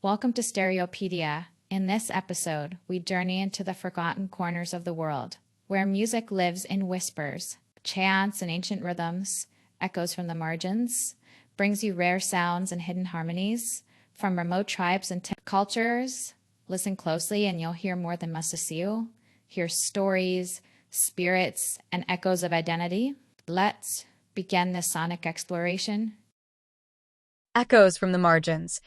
Welcome to Stereopedia. In this episode, we journey into the forgotten corners of the world, where music lives in whispers, chants and ancient rhythms, echoes from the margins, brings you rare sounds and hidden harmonies from remote tribes and cultures. Listen closely and you'll hear more than Masasiu. Hear stories, spirits, and echoes of identity. Let's begin this sonic exploration. Echoes from the margins.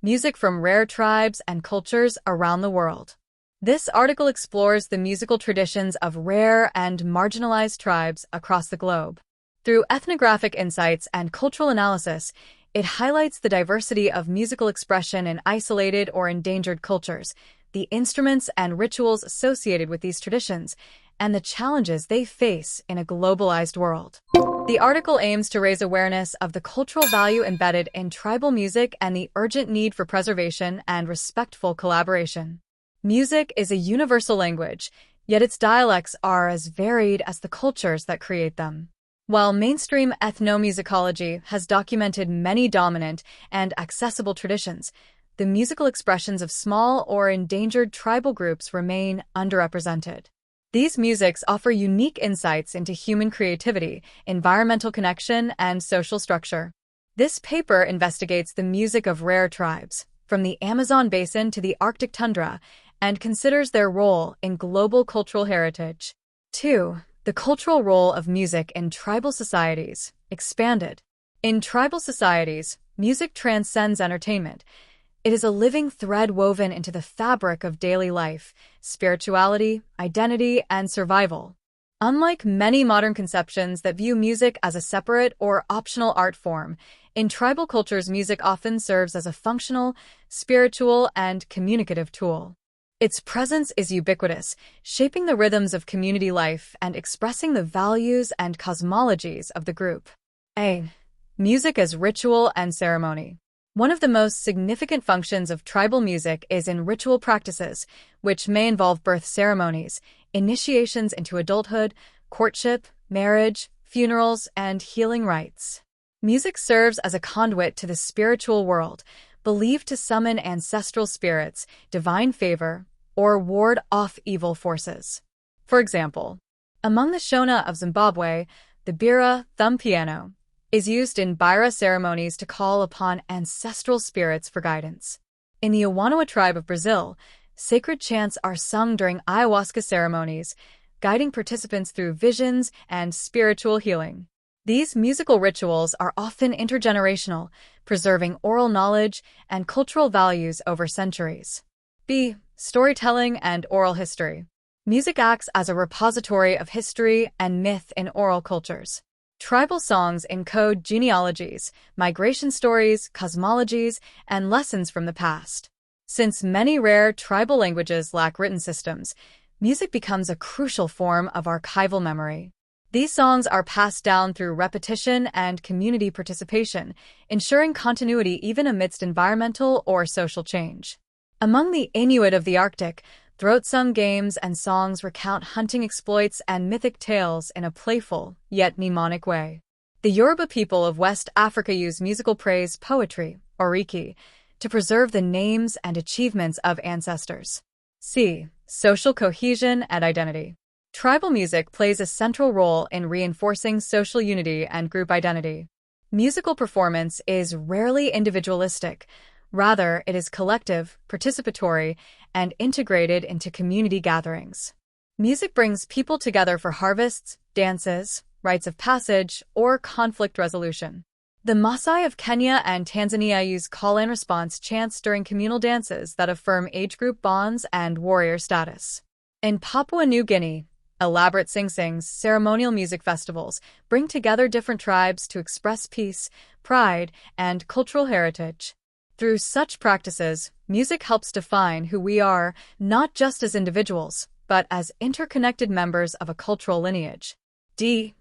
Music from rare tribes and cultures around the world. This article explores the musical traditions of rare and marginalized tribes across the globe. Through ethnographic insights and cultural analysis, it highlights the diversity of musical expression in isolated or endangered cultures, the instruments and rituals associated with these traditions, and the challenges they face in a globalized world. The article aims to raise awareness of the cultural value embedded in tribal music and the urgent need for preservation and respectful collaboration. Music is a universal language, yet its dialects are as varied as the cultures that create them. While mainstream ethnomusicology has documented many dominant and accessible traditions, the musical expressions of small or endangered tribal groups remain underrepresented. These musics offer unique insights into human creativity, environmental connection, and social structure. This paper investigates the music of rare tribes, from the Amazon basin to the Arctic tundra, and considers their role in global cultural heritage. 2. The cultural role of music in tribal societies, expanded. In tribal societies, music transcends entertainment. It is a living thread woven into the fabric of daily life, spirituality, identity, and survival. Unlike many modern conceptions that view music as a separate or optional art form, in tribal cultures music often serves as a functional, spiritual, and communicative tool. Its presence is ubiquitous, shaping the rhythms of community life and expressing the values and cosmologies of the group. A. Music as ritual and ceremony. One of the most significant functions of tribal music is in ritual practices, which may involve birth ceremonies, initiations into adulthood, courtship, marriage, funerals, and healing rites. Music serves as a conduit to the spiritual world, believed to summon ancestral spirits, divine favor, or ward off evil forces. For example, among the Shona of Zimbabwe, the bira, thumb piano, is used in Bira ceremonies to call upon ancestral spirits for guidance. In the Awanoa tribe of Brazil, sacred chants are sung during ayahuasca ceremonies, guiding participants through visions and spiritual healing. These musical rituals are often intergenerational, preserving oral knowledge and cultural values over centuries. B. Storytelling and oral history. Music acts as a repository of history and myth in oral cultures. Tribal songs encode genealogies, migration stories, cosmologies, and lessons from the past. Since many rare tribal languages lack written systems, music becomes a crucial form of archival memory. These songs are passed down through repetition and community participation, ensuring continuity even amidst environmental or social change. Among the Inuit of the Arctic, throat-sung games and songs recount hunting exploits and mythic tales in a playful, yet mnemonic way. The Yoruba people of West Africa use musical praise poetry, oriki, to preserve the names and achievements of ancestors. C. Social cohesion and identity. Tribal music plays a central role in reinforcing social unity and group identity. Musical performance is rarely individualistic. Rather, it is collective, participatory, and integrated into community gatherings. Music brings people together for harvests, dances, rites of passage, or conflict resolution. The Maasai of Kenya and Tanzania use call-and-response chants during communal dances that affirm age group bonds and warrior status. In Papua New Guinea, elaborate sing-sings, ceremonial music festivals bring together different tribes to express peace, pride, and cultural heritage. Through such practices, music helps define who we are, not just as individuals, but as interconnected members of a cultural lineage. D.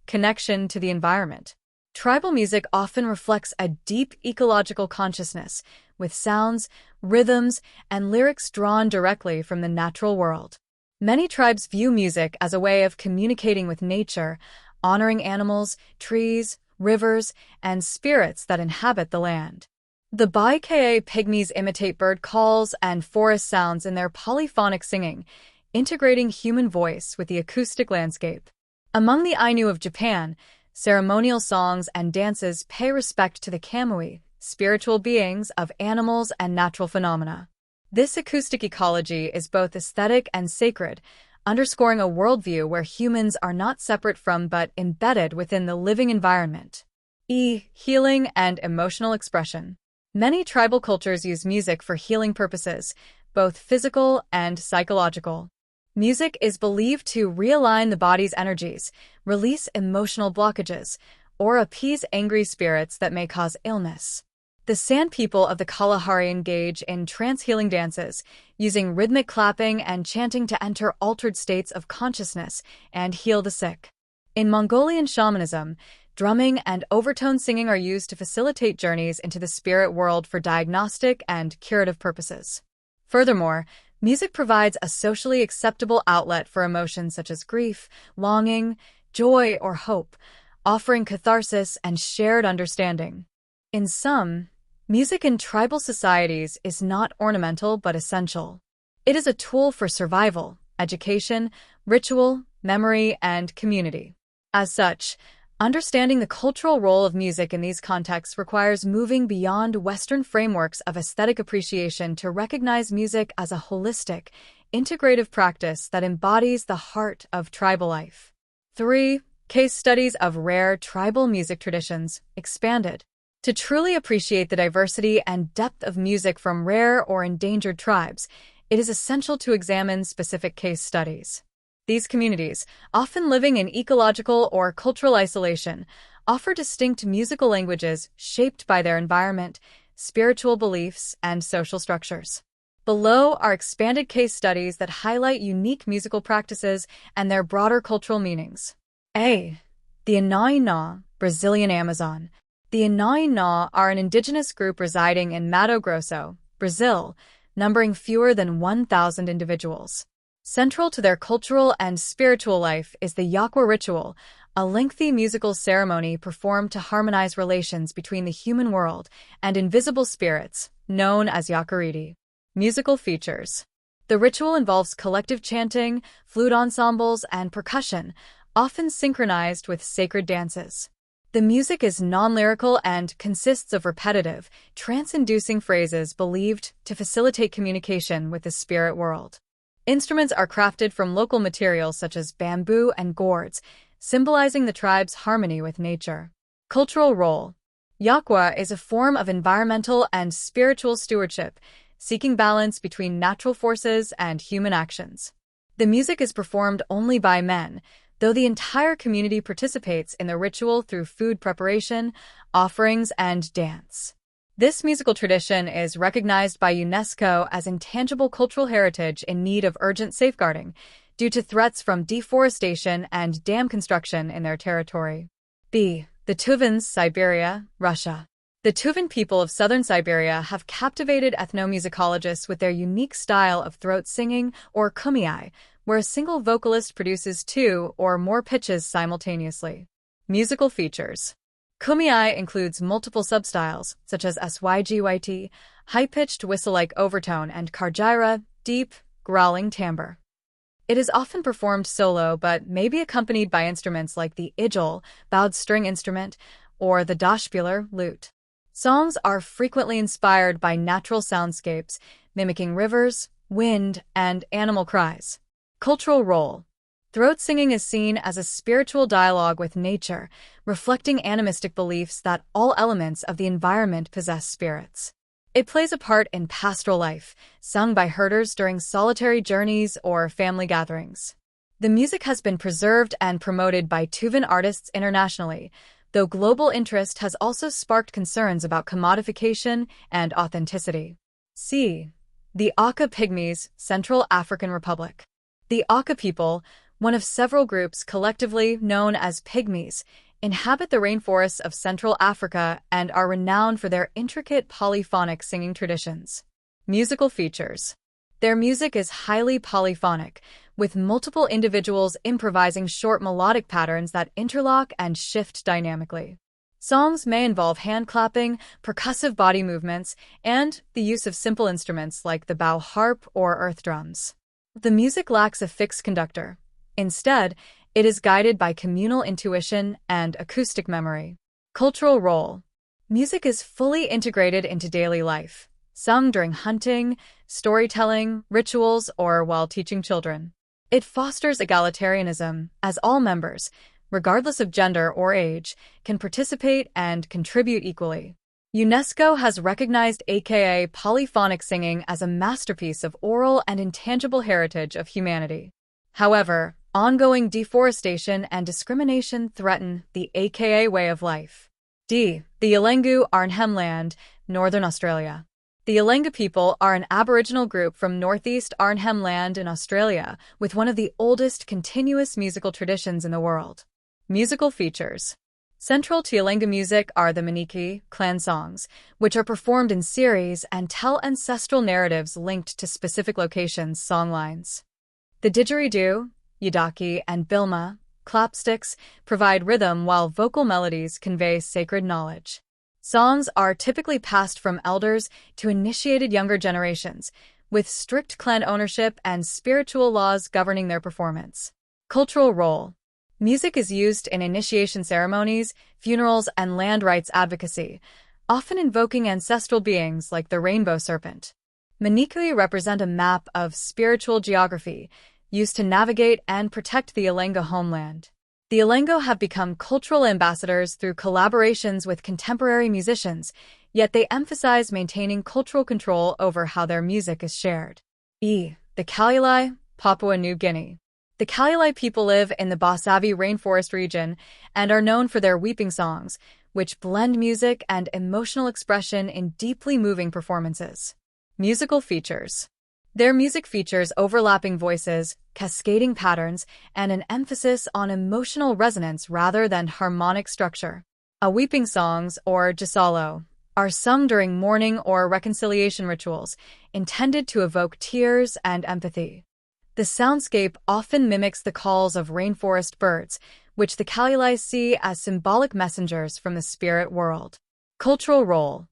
Connection to the environment. Tribal music often reflects a deep ecological consciousness, with sounds, rhythms, and lyrics drawn directly from the natural world. Many tribes view music as a way of communicating with nature, honoring animals, trees, rivers, and spirits that inhabit the land. The Bai-Ka pygmies imitate bird calls and forest sounds in their polyphonic singing, integrating human voice with the acoustic landscape. Among the Ainu of Japan, ceremonial songs and dances pay respect to the kamui, spiritual beings of animals and natural phenomena. This acoustic ecology is both aesthetic and sacred, underscoring a worldview where humans are not separate from but embedded within the living environment. Healing and emotional expression. Many tribal cultures use music for healing purposes, both physical and psychological. Music is believed to realign the body's energies, release emotional blockages, or appease angry spirits that may cause illness. The San people of the Kalahari engage in trance-healing dances, using rhythmic clapping and chanting to enter altered states of consciousness and heal the sick. In Mongolian shamanism, drumming and overtone singing are used to facilitate journeys into the spirit world for diagnostic and curative purposes. Furthermore, music provides a socially acceptable outlet for emotions such as grief, longing, joy, or hope, offering catharsis and shared understanding. In sum, music in tribal societies is not ornamental but essential. It is a tool for survival, education, ritual, memory, and community. As such, understanding the cultural role of music in these contexts requires moving beyond Western frameworks of aesthetic appreciation to recognize music as a holistic, integrative practice that embodies the heart of tribal life. 3. Case studies of rare tribal music traditions, expanded. To truly appreciate the diversity and depth of music from rare or endangered tribes, it is essential to examine specific case studies. These communities, often living in ecological or cultural isolation, offer distinct musical languages shaped by their environment, spiritual beliefs, and social structures. Below are expanded case studies that highlight unique musical practices and their broader cultural meanings. A. The Anaina, Brazilian Amazon. The Anaina are an indigenous group residing in Mato Grosso, Brazil, numbering fewer than 1,000 individuals. Central to their cultural and spiritual life is the Yakwa ritual, a lengthy musical ceremony performed to harmonize relations between the human world and invisible spirits, known as Yakariri. Musical features. The ritual involves collective chanting, flute ensembles, and percussion, often synchronized with sacred dances. The music is non-lyrical and consists of repetitive, trance-inducing phrases believed to facilitate communication with the spirit world. Instruments are crafted from local materials such as bamboo and gourds, symbolizing the tribe's harmony with nature. Cultural role. Yakwa is a form of environmental and spiritual stewardship, seeking balance between natural forces and human actions. The music is performed only by men, though the entire community participates in the ritual through food preparation, offerings, and dance. This musical tradition is recognized by UNESCO as intangible cultural heritage in need of urgent safeguarding due to threats from deforestation and dam construction in their territory. B. The Tuvans, Siberia, Russia. The Tuvan people of southern Siberia have captivated ethnomusicologists with their unique style of throat singing, or kumiai, where a single vocalist produces two or more pitches simultaneously. Musical features. Kumiai includes multiple substyles, such as sygyt, high-pitched whistle-like overtone, and karjira, deep, growling timbre. It is often performed solo but may be accompanied by instruments like the ijol, bowed string instrument, or the dashbular, lute. Songs are frequently inspired by natural soundscapes, mimicking rivers, wind, and animal cries. Cultural role. Throat singing is seen as a spiritual dialogue with nature, reflecting animistic beliefs that all elements of the environment possess spirits. It plays a part in pastoral life, sung by herders during solitary journeys or family gatherings. The music has been preserved and promoted by Tuvan artists internationally, though global interest has also sparked concerns about commodification and authenticity. C. The Aka Pygmies, Central African Republic. The Aka people, one of several groups collectively known as Pygmies, inhabit the rainforests of Central Africa and are renowned for their intricate polyphonic singing traditions. Musical features. Their music is highly polyphonic, with multiple individuals improvising short melodic patterns that interlock and shift dynamically. Songs may involve hand clapping, percussive body movements, and the use of simple instruments like the bow harp or earth drums. The music lacks a fixed conductor. Instead, it is guided by communal intuition and acoustic memory. Cultural role. Music is fully integrated into daily life, sung during hunting, storytelling, rituals, or while teaching children. It fosters egalitarianism, as all members, regardless of gender or age, can participate and contribute equally. UNESCO has recognized aka polyphonic singing as a masterpiece of oral and intangible heritage of humanity. However, ongoing deforestation and discrimination threaten the aka way of life. The Yolngu Arnhem Land, Northern Australia. The Yolngu people are an Aboriginal group from northeast Arnhem Land in Australia with one of the oldest continuous musical traditions in the world. Musical features. Central to Yolngu music are the Maniki clan songs, which are performed in series and tell ancestral narratives linked to specific locations' songlines. The didgeridoo, yidaki, and bilma, clapsticks, provide rhythm while vocal melodies convey sacred knowledge. Songs are typically passed from elders to initiated younger generations, with strict clan ownership and spiritual laws governing their performance. Cultural role. Music is used in initiation ceremonies, funerals, and land rights advocacy, often invoking ancestral beings like the rainbow serpent. Maniki represent a map of spiritual geography, used to navigate and protect the Yolngu homeland. The Yolngu have become cultural ambassadors through collaborations with contemporary musicians, yet they emphasize maintaining cultural control over how their music is shared. The Kalaalleq, Papua New Guinea. The Kalaalleq people live in the Bosavi rainforest region and are known for their weeping songs, which blend music and emotional expression in deeply moving performances. Musical features. Their music features overlapping voices, cascading patterns, and an emphasis on emotional resonance rather than harmonic structure. Weeping songs, or gisalo, are sung during mourning or reconciliation rituals, intended to evoke tears and empathy. The soundscape often mimics the calls of rainforest birds, which the Kalaalleq see as symbolic messengers from the spirit world. Cultural role.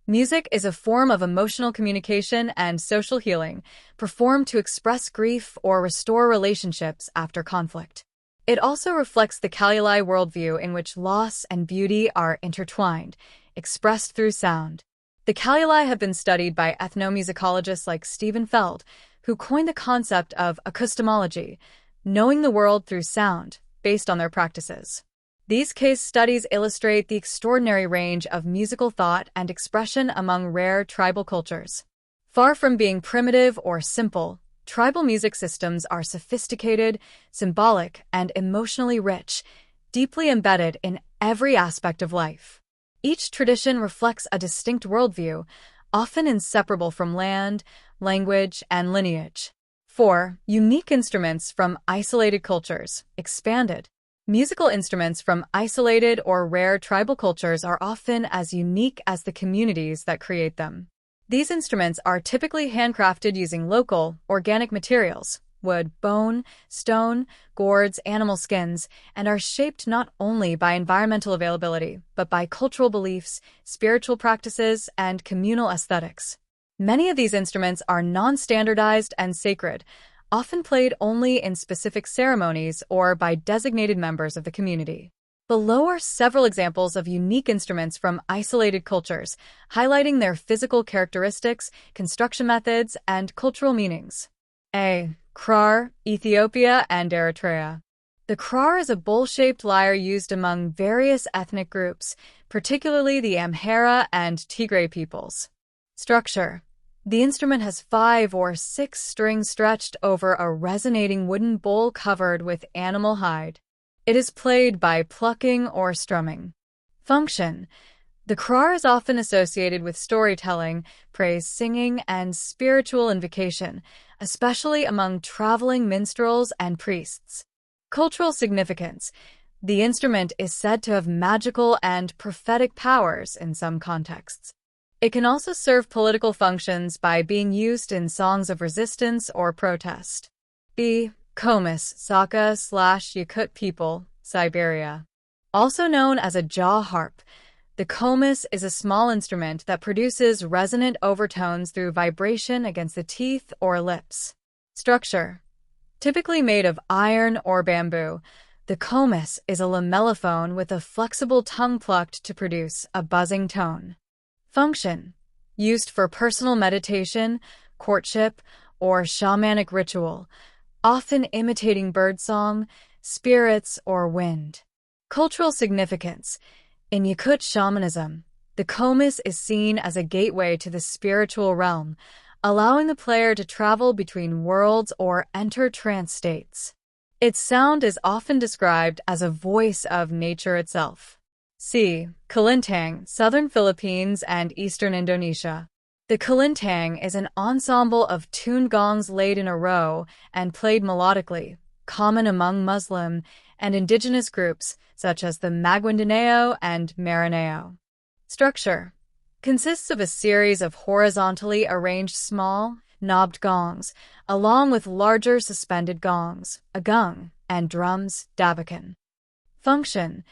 Music is a form of emotional communication and social healing, performed to express grief or restore relationships after conflict. It also reflects the Kalaalleq worldview in which loss and beauty are intertwined, expressed through sound. The Kalaalleq have been studied by ethnomusicologists like Stephen Feld, who coined the concept of acoustomology, knowing the world through sound, based on their practices. These case studies illustrate the extraordinary range of musical thought and expression among rare tribal cultures. Far from being primitive or simple, tribal music systems are sophisticated, symbolic, and emotionally rich, deeply embedded in every aspect of life. Each tradition reflects a distinct worldview, often inseparable from land, language, and lineage. 4. Unique instruments from isolated cultures. Expanded. Musical instruments from isolated or rare tribal cultures are often as unique as the communities that create them. These instruments are typically handcrafted using local, organic materials, wood, bone, stone, gourds, animal skins, and are shaped not only by environmental availability, but by cultural beliefs, spiritual practices, and communal aesthetics. Many of these instruments are non-standardized and sacred, often played only in specific ceremonies or by designated members of the community. Below are several examples of unique instruments from isolated cultures, highlighting their physical characteristics, construction methods, and cultural meanings. A. Krar, Ethiopia and Eritrea. The krar is a bowl-shaped lyre used among various ethnic groups, particularly the Amhara and Tigray peoples. Structure. The instrument has 5 or 6 strings stretched over a resonating wooden bowl covered with animal hide. It is played by plucking or strumming. Function. The krar is often associated with storytelling, praise singing, and spiritual invocation, especially among traveling minstrels and priests. Cultural significance. The instrument is said to have magical and prophetic powers in some contexts. It can also serve political functions by being used in songs of resistance or protest. B. Komis, Saka/Yakut people, Siberia. Also known as a jaw harp, The komis is a small instrument that produces resonant overtones through vibration against the teeth or lips. Structure: typically made of iron or bamboo, the komis is a lamellophone with a flexible tongue plucked to produce a buzzing tone. Function: used for personal meditation, courtship, or shamanic ritual, often imitating birdsong, spirits, or wind. Cultural significance: in Yakut shamanism, the komis is seen as a gateway to the spiritual realm, allowing the player to travel between worlds or enter trance states. Its sound is often described as a voice of nature itself. See Kulintang, southern Philippines and eastern Indonesia. The kulintang is an ensemble of tuned gongs laid in a row and played melodically, common among Muslim and indigenous groups such as the Maguindanao and Maranao. Structure: consists of a series of horizontally arranged small, knobbed gongs, along with larger suspended gongs, a gung, and drums, dabakan. Function: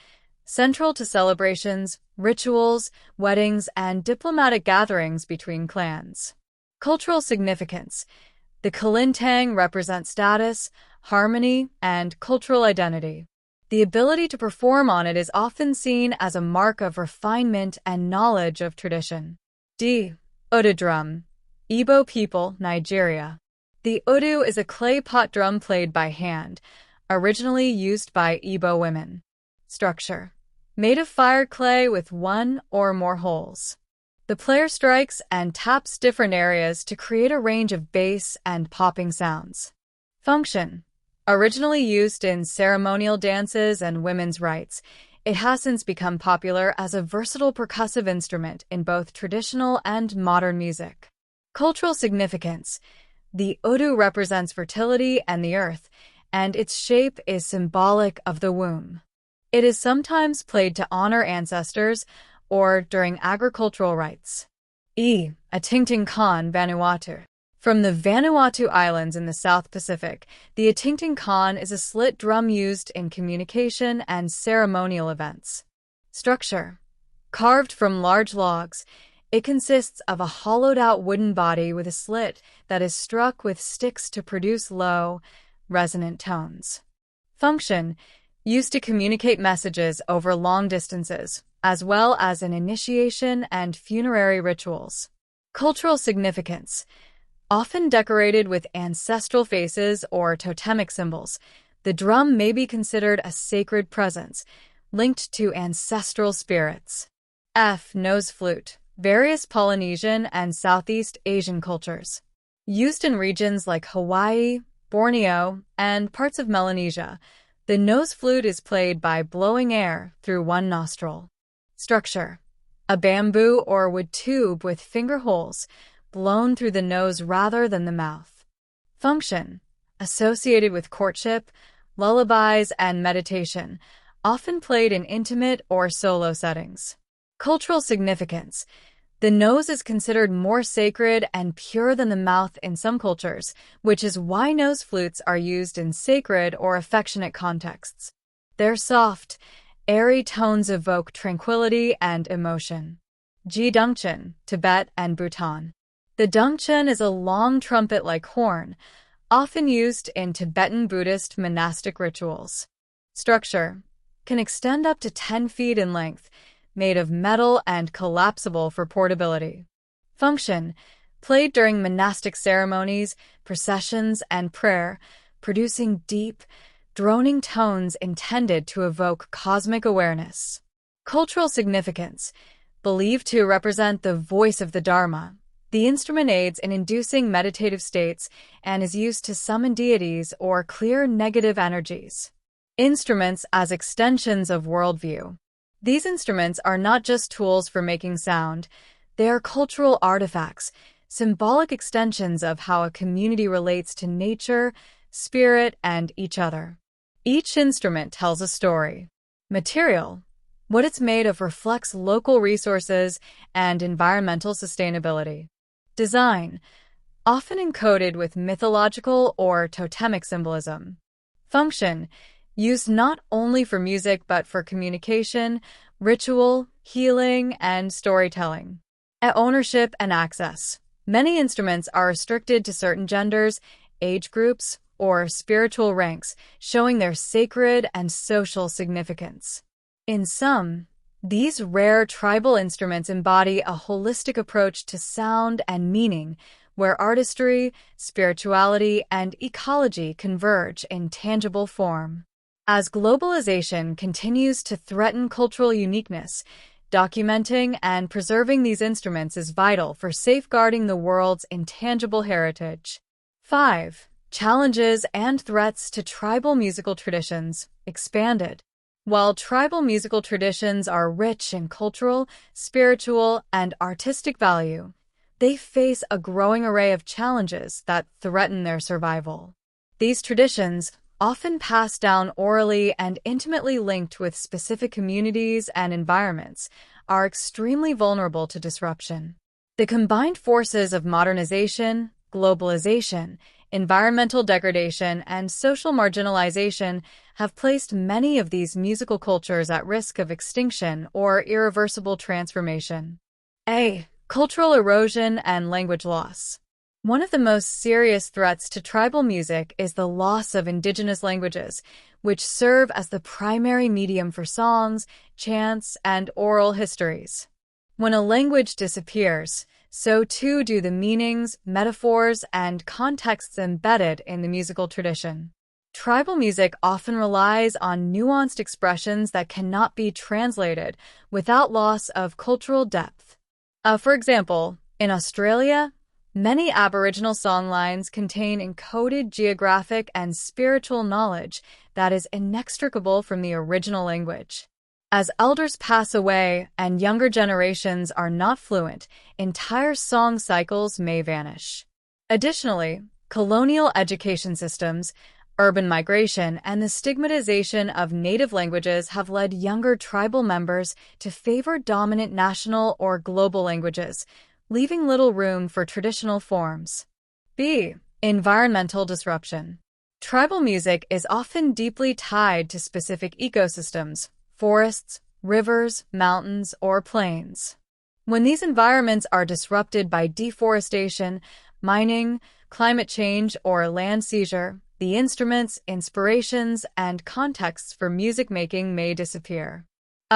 central to celebrations, rituals, weddings, and diplomatic gatherings between clans. Cultural significance: the kulintang represents status, harmony, and cultural identity. The ability to perform on it is often seen as a mark of refinement and knowledge of tradition. Odu drum. Igbo people, Nigeria. The odu is a clay pot drum played by hand, originally used by Igbo women. Structure: made of fired clay with one or more holes. The player strikes and taps different areas to create a range of bass and popping sounds. Function: originally used in ceremonial dances and women's rites, it has since become popular as a versatile percussive instrument in both traditional and modern music. Cultural significance: the odu represents fertility and the earth, and its shape is symbolic of the womb. It is sometimes played to honor ancestors or during agricultural rites. Atingting Khan, Vanuatu. From the Vanuatu Islands in the South Pacific, the Atingting Khan is a slit drum used in communication and ceremonial events. Structure: carved from large logs, it consists of a hollowed-out wooden body with a slit that is struck with sticks to produce low, resonant tones. Function: used to communicate messages over long distances, as well as in initiation and funerary rituals. Cultural significance: often decorated with ancestral faces or totemic symbols, the drum may be considered a sacred presence, linked to ancestral spirits. Nose flute. Various Polynesian and Southeast Asian cultures. Used in regions like Hawaii, Borneo, and parts of Melanesia, the nose flute is played by blowing air through one nostril. Structure: a bamboo or wood tube with finger holes, blown through the nose rather than the mouth. Function: associated with courtship, lullabies, and meditation, often played in intimate or solo settings. Cultural significance: the nose is considered more sacred and pure than the mouth in some cultures, which is why nose flutes are used in sacred or affectionate contexts. Their soft, airy tones evoke tranquility and emotion. Dungchen, Tibet and Bhutan. The dungchen is a long trumpet-like horn, often used in Tibetan Buddhist monastic rituals. Structure: can extend up to 10 feet in length, made of metal and collapsible for portability. Function: played during monastic ceremonies, processions, and prayer, producing deep, droning tones intended to evoke cosmic awareness. Cultural significance: believed to represent the voice of the Dharma, the instrument aids in inducing meditative states and is used to summon deities or clear negative energies. Instruments as extensions of worldview. These instruments are not just tools for making sound, they are cultural artifacts, symbolic extensions of how a community relates to nature, spirit, and each other. Each instrument tells a story. Material: what it's made of reflects local resources and environmental sustainability. Design: often encoded with mythological or totemic symbolism. Function: used not only for music but for communication, ritual, healing, and storytelling. Ownership and access. Many instruments are restricted to certain genders, age groups, or spiritual ranks, showing their sacred and social significance. In sum, these rare tribal instruments embody a holistic approach to sound and meaning, where artistry, spirituality, and ecology converge in tangible form. As globalization continues to threaten cultural uniqueness, documenting and preserving these instruments is vital for safeguarding the world's intangible heritage. 5. Challenges and threats to tribal musical traditions expanded. While tribal musical traditions are rich in cultural, spiritual, and artistic value, they face a growing array of challenges that threaten their survival. These traditions, often passed down orally and intimately linked with specific communities and environments, are extremely vulnerable to disruption. The combined forces of modernization, globalization, environmental degradation, and social marginalization have placed many of these musical cultures at risk of extinction or irreversible transformation. Cultural erosion and language loss. One of the most serious threats to tribal music is the loss of indigenous languages, which serve as the primary medium for songs, chants, and oral histories. When a language disappears, so too do the meanings, metaphors, and contexts embedded in the musical tradition. Tribal music often relies on nuanced expressions that cannot be translated without loss of cultural depth. For example, in Australia, many Aboriginal songlines contain encoded geographic and spiritual knowledge that is inextricable from the original language. As elders pass away and younger generations are not fluent, entire song cycles may vanish. Additionally, colonial education systems, urban migration, and the stigmatization of native languages have led younger tribal members to favor dominant national or global languages, leaving little room for traditional forms. Environmental disruption. Tribal music is often deeply tied to specific ecosystems, forests, rivers, mountains, or plains. When these environments are disrupted by deforestation, mining, climate change, or land seizure, the instruments, inspirations, and contexts for music making may disappear.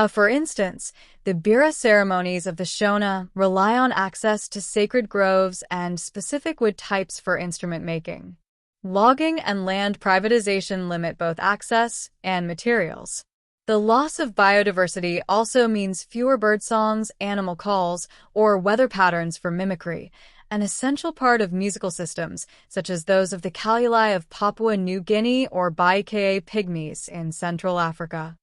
For instance, the Bira ceremonies of the Shona rely on access to sacred groves and specific wood types for instrument making. Logging and land privatization limit both access and materials. The loss of biodiversity also means fewer birdsongs, animal calls, or weather patterns for mimicry, an essential part of musical systems, such as those of the Kaluli of Papua New Guinea or Baikea pygmies in Central Africa.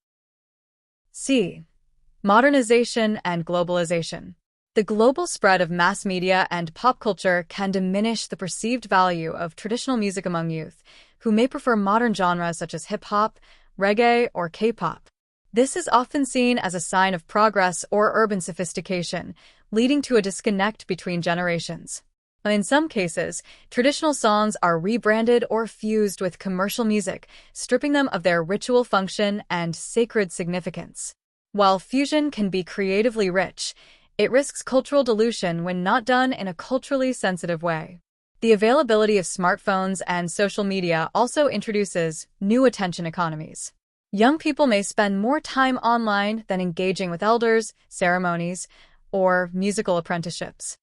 Modernization and globalization. The global spread of mass media and pop culture can diminish the perceived value of traditional music among youth, who may prefer modern genres such as hip-hop, reggae, or K-pop. This is often seen as a sign of progress or urban sophistication, leading to a disconnect between generations. In some cases, traditional songs are rebranded or fused with commercial music, stripping them of their ritual function and sacred significance. While fusion can be creatively rich, it risks cultural dilution when not done in a culturally sensitive way. The availability of smartphones and social media also introduces new attention economies. Young people may spend more time online than engaging with elders, ceremonies, or musical apprenticeships.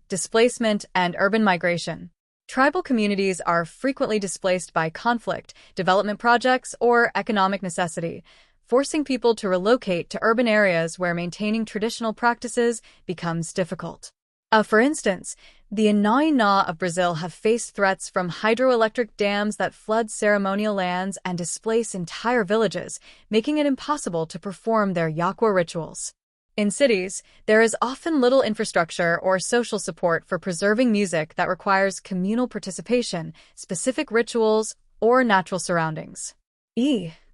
Displacement and urban migration. Tribal communities are frequently displaced by conflict, development projects, or economic necessity, forcing people to relocate to urban areas where maintaining traditional practices becomes difficult. For instance, the Inaina of Brazil have faced threats from hydroelectric dams that flood ceremonial lands and displace entire villages, making it impossible to perform their Yakwa rituals. In cities, there is often little infrastructure or social support for preserving music that requires communal participation, specific rituals, or natural surroundings.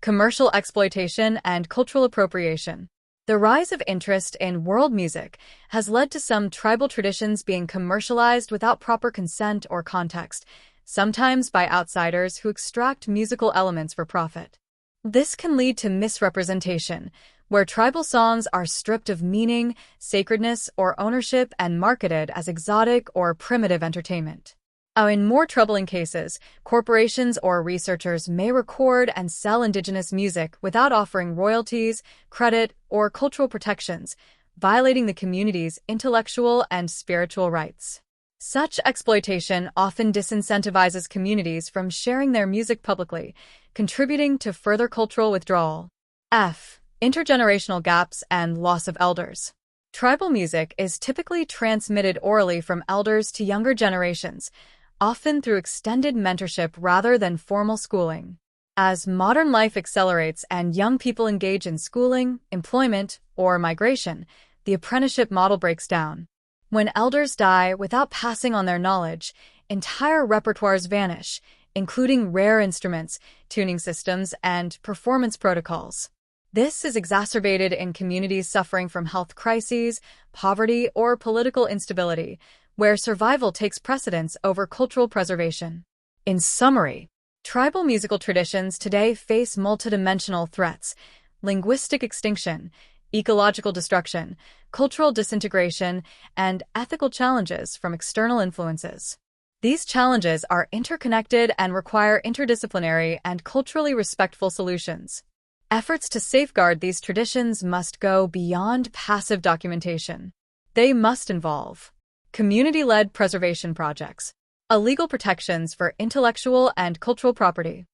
Commercial exploitation and cultural appropriation. The rise of interest in world music has led to some tribal traditions being commercialized without proper consent or context, sometimes by outsiders who extract musical elements for profit. This can lead to misrepresentation, where tribal songs are stripped of meaning, sacredness, or ownership and marketed as exotic or primitive entertainment. In more troubling cases, corporations or researchers may record and sell indigenous music without offering royalties, credit, or cultural protections, violating the community's intellectual and spiritual rights. Such exploitation often disincentivizes communities from sharing their music publicly, contributing to further cultural withdrawal. F. Intergenerational gaps and loss of elders. Tribal music is typically transmitted orally from elders to younger generations, often through extended mentorship rather than formal schooling. As modern life accelerates and young people engage in schooling, employment, or migration, the apprenticeship model breaks down. When elders die without passing on their knowledge, entire repertoires vanish, including rare instruments, tuning systems, and performance protocols. This is exacerbated in communities suffering from health crises, poverty, or political instability, where survival takes precedence over cultural preservation. In summary, tribal musical traditions today face multidimensional threats: linguistic extinction, ecological destruction, cultural disintegration, and ethical challenges from external influences. These challenges are interconnected and require interdisciplinary and culturally respectful solutions. Efforts to safeguard these traditions must go beyond passive documentation. They must involve community-led preservation projects, legal protections for intellectual and cultural property,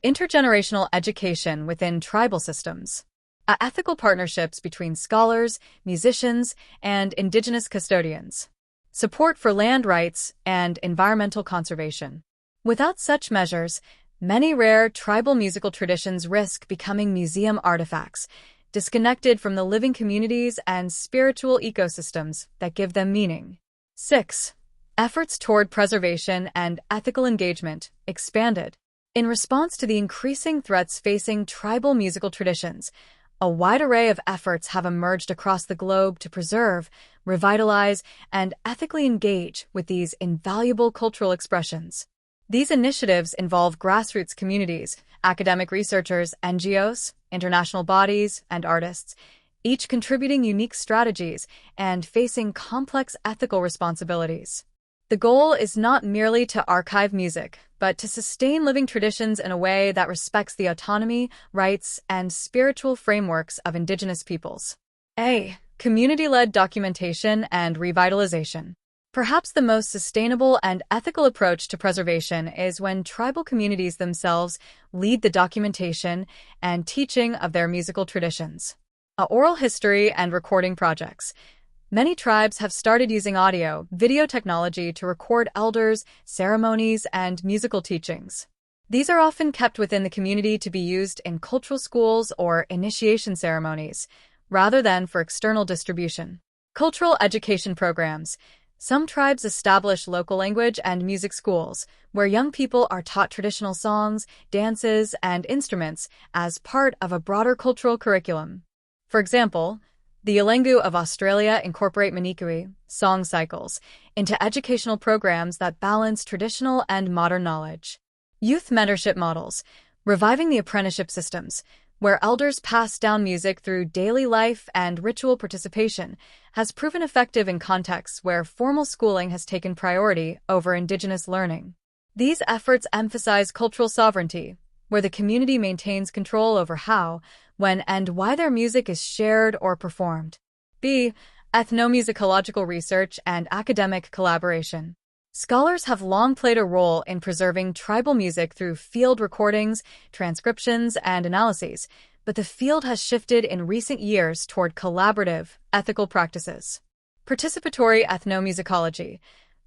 intergenerational education within tribal systems, ethical partnerships between scholars, musicians, and indigenous custodians, support for land rights and environmental conservation. Without such measures, many rare tribal musical traditions risk becoming museum artifacts, disconnected from the living communities and spiritual ecosystems that give them meaning. 6. Efforts toward preservation and ethical engagement expanded. In response to the increasing threats facing tribal musical traditions, a wide array of efforts have emerged across the globe to preserve, revitalize, and ethically engage with these invaluable cultural expressions. These initiatives involve grassroots communities, academic researchers, NGOs, international bodies, and artists, each contributing unique strategies and facing complex ethical responsibilities. The goal is not merely to archive music, but to sustain living traditions in a way that respects the autonomy, rights, and spiritual frameworks of indigenous peoples. A. Community-led documentation and revitalization. Perhaps the most sustainable and ethical approach to preservation is when tribal communities themselves lead the documentation and teaching of their musical traditions. Oral history and recording projects. Many tribes have started using audio, video technology to record elders, ceremonies, and musical teachings. These are often kept within the community to be used in cultural schools or initiation ceremonies, rather than for external distribution. Cultural education programs. Some tribes establish local language and music schools, where young people are taught traditional songs, dances, and instruments as part of a broader cultural curriculum. For example, the Yolngu of Australia incorporate Manikui, song cycles, into educational programs that balance traditional and modern knowledge. Youth mentorship models, reviving the apprenticeship systems, where elders pass down music through daily life and ritual participation, has proven effective in contexts where formal schooling has taken priority over indigenous learning. These efforts emphasize cultural sovereignty, where the community maintains control over how, when, and why their music is shared or performed. B. Ethnomusicological research and academic collaboration. Scholars have long played a role in preserving tribal music through field recordings, transcriptions, and analyses, but the field has shifted in recent years toward collaborative, ethical practices. Participatory ethnomusicology.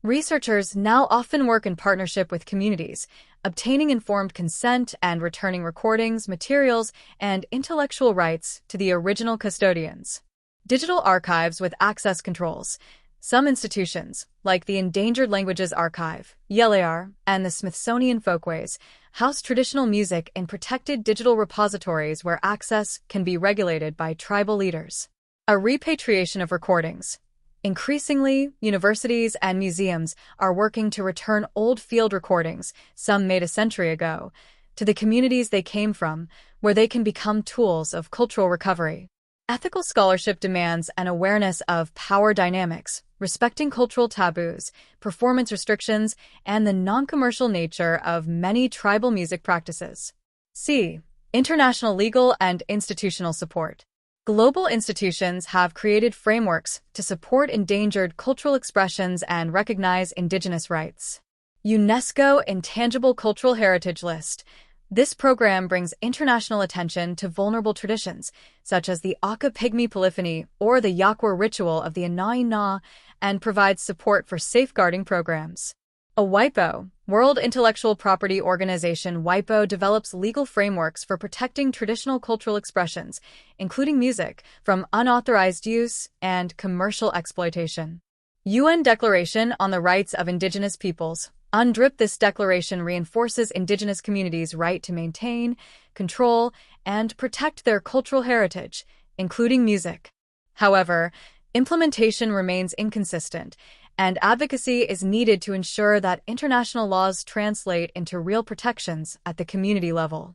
Researchers now often work in partnership with communities, obtaining informed consent and returning recordings, materials, and intellectual rights to the original custodians. Digital archives with access controls. Some institutions, like the Endangered Languages Archive, YELAR, and the Smithsonian Folkways, house traditional music in protected digital repositories where access can be regulated by tribal leaders. A repatriation of recordings. Increasingly, universities and museums are working to return old field recordings, some made a century ago, to the communities they came from, where they can become tools of cultural recovery. Ethical scholarship demands an awareness of power dynamics, respecting cultural taboos, performance restrictions, and the non-commercial nature of many tribal music practices. C. International legal and institutional support. Global institutions have created frameworks to support endangered cultural expressions and recognize indigenous rights. UNESCO Intangible Cultural Heritage List. This program brings international attention to vulnerable traditions, such as the Aka Pygmy polyphony or the Yakwa ritual of the Anaina, and provides support for safeguarding programs. A WIPO, World Intellectual Property Organization. WIPO develops legal frameworks for protecting traditional cultural expressions, including music, from unauthorized use and commercial exploitation. UN Declaration on the Rights of Indigenous Peoples. UNDRIP. This declaration reinforces indigenous communities' right to maintain, control, and protect their cultural heritage, including music. However, implementation remains inconsistent, and advocacy is needed to ensure that international laws translate into real protections at the community level.